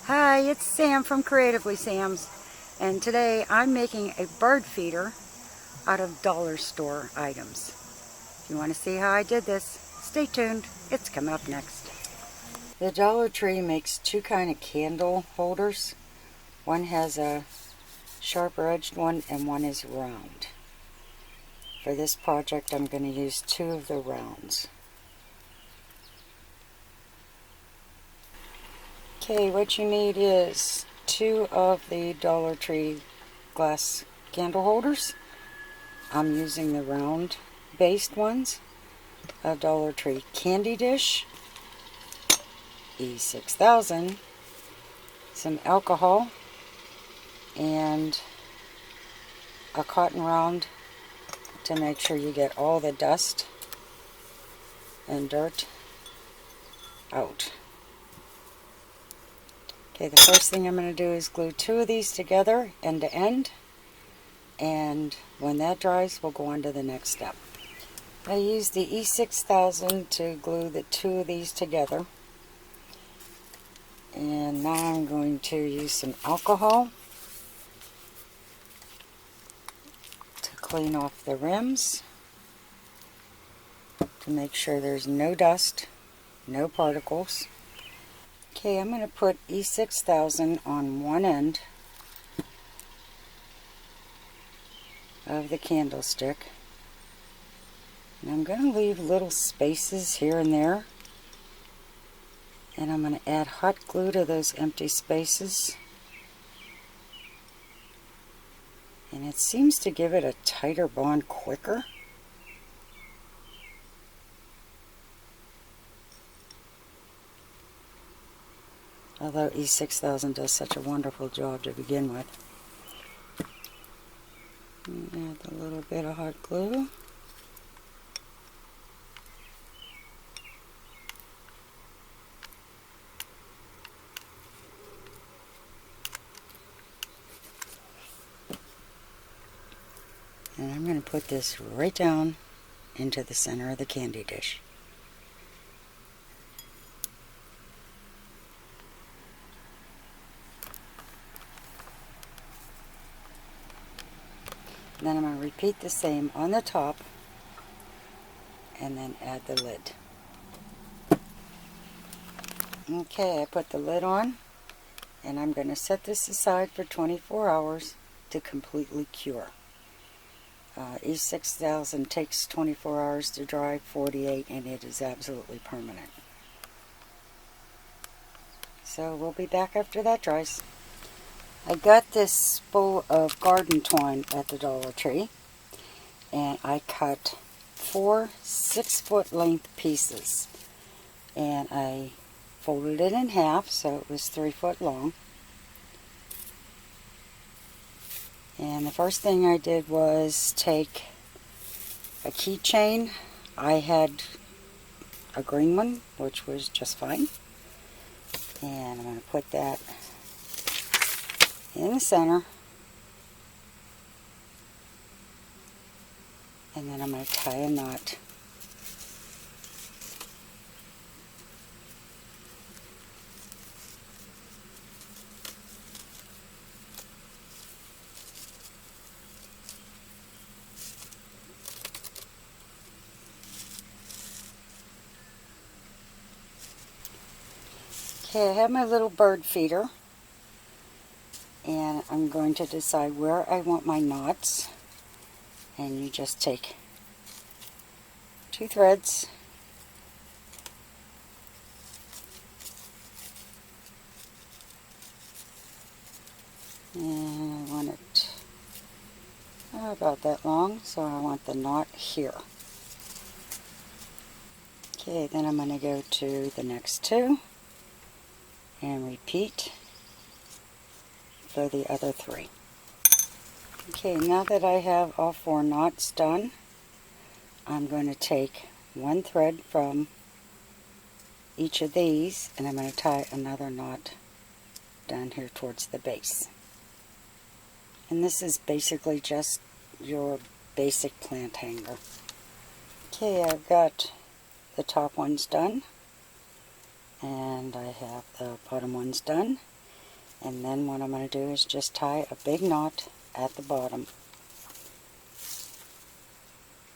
Hi, it's Sam from Creatively Sam's, and today I'm making a bird feeder out of dollar store items. If you want to see how I did this, stay tuned. It's coming up next. The Dollar Tree makes two kind of candle holders. One has a sharper edged one and one is round. For this project I'm going to use two of the rounds. Okay, what you need is two of the Dollar Tree glass candle holders. I'm using the round based ones. A Dollar Tree candy dish, E6000, some alcohol, and a cotton round to make sure you get all the dust and dirt out. Okay, the first thing I'm going to do is glue two of these together end to end, and when that dries we'll go on to the next step. I used the E6000 to glue the two of these together, and now I'm going to use some alcohol to clean off the rims to make sure there's no dust, no particles. Okay, I'm going to put E6000 on one end of the candlestick, and I'm going to leave little spaces here and there, and I'm going to add hot glue to those empty spaces, and it seems to give it a tighter bond quicker. Although E6000 does such a wonderful job to begin with. Add a little bit of hot glue. And I'm going to put this right down into the center of the candy dish. Then I'm going to repeat the same on the top and then add the lid. Okay, I put the lid on, and I'm going to set this aside for 24 hours to completely cure. E6000 takes 24 hours to dry, 48, and it is absolutely permanent. So we'll be back after that dries. I got this spool of garden twine at the Dollar Tree, and I cut 4 6-foot length pieces, and I folded it in half so it was 3 foot long. And the first thing I did was take a keychain. I had a green one, which was just fine, and I'm going to put that in the center, and then I'm going to tie a knot. Okay, I have my little bird feeder, and I'm going to decide where I want my knots, and you just take 2 threads and I want it about that long, so I want the knot here. Okay, then I'm going to go to the next 2 and repeat for the other 3. Okay, now that I have all 4 knots done, I'm going to take 1 thread from each of these, and I'm going to tie another knot down here towards the base. And this is basically just your basic plant hanger. Okay, I've got the top ones done, and I have the bottom ones done, And then what I'm going to do is just tie a big knot at the bottom.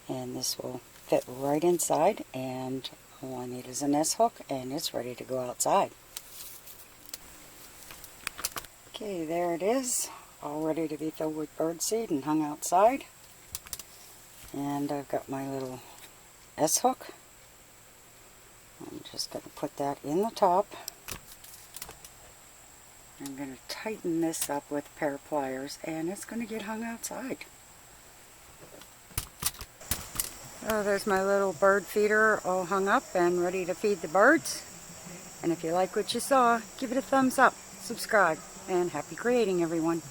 And this will fit right inside, and all I need is a nest hook and it's ready to go outside. Okay, there it is, all ready to be filled with birdseed and hung outside. And I've got my little S-hook. I'm just going to put that in the top. I'm going to tighten this up with a pair of pliers, and it's going to get hung outside. Oh, there's my little bird feeder all hung up and ready to feed the birds. And if you like what you saw, give it a thumbs up, subscribe, and happy creating, everyone.